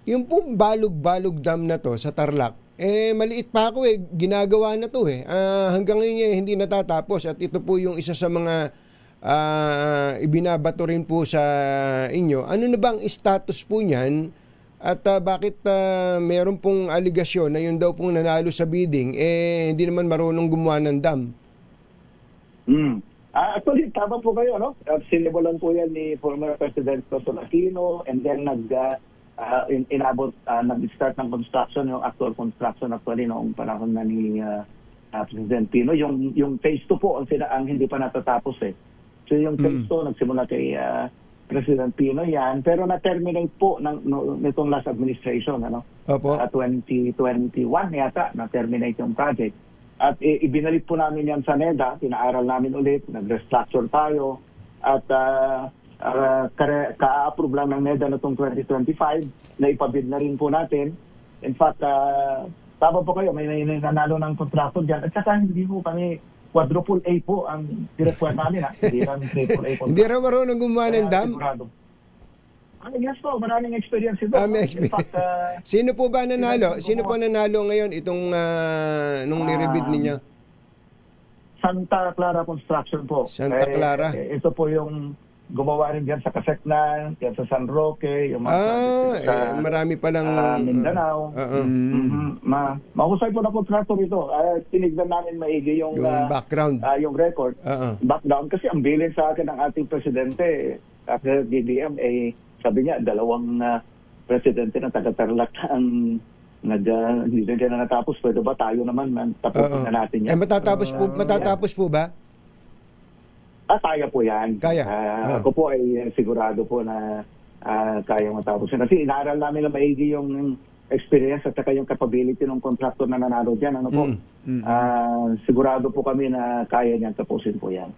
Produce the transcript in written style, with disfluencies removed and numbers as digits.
Yung pong Balog-Balog Dam na to sa Tarlac, maliit pa ako ginagawa na to hanggang ngayon hindi natatapos at ito po yung isa sa mga ibinabato rin po sa inyo. Ano na bang status po niyan at bakit meron pong aligasyon na yun daw pong nanalo sa bidding hindi naman marunong gumawa ng dam? Actually, tama po kayo, no? Sinimulan po yan ni former President Corazon Aquino and then nag-start ng construction, yung actual construction actually noong panahon na ni President Pino. Yung phase 2 po ang hindi pa natatapos So yung phase 2 nagsimula kay President Pino yan, pero na-terminate po nitong last administration, ano? Opo. 2021 yata na-terminate yung project. At ibinalik po namin yan sa NEDA, pinaaral namin ulit, nag-restructure tayo, at ka-approve lang ng NEDA na itong 2025, na ipabid na rin po natin. In fact, tama po kayo, may nanalo ng kontrato dyan. At saka hindi po kami quadruple A po ang direkwet namin. Hindi lang triple A po. Hindi rin marunong gumawa ng dam? Yes po, maraming experience ito. In fact, Sino po ba nanalo? Sino po nanalo ngayon itong nung nirebid ninyo? Santa Clara Construction po. Santa Clara? Ito po yung gumawa rin dyan sa Kaseknan, dyan sa San Roque, yung sa marami palang Mindanao. Mahusay po na kontrato rito. Tinignan namin maigi yung background, yung record. Background kasi ang bilin sa akin ng ating presidente, after DDM, sabi niya, 2 presidente ng taga-Tarlac ang hindi na natapos. Pwede ba tayo naman tapusin na natin yan? Matatapos po ba? Kaya po yan. Kaya? Ako po ay sigurado po na kaya matapos yan. Kasi inaaral namin na maigi yung experience at saka yung capability ng contractor na nanalo dyan. Sigurado po kami na kaya niyan tapusin po yan.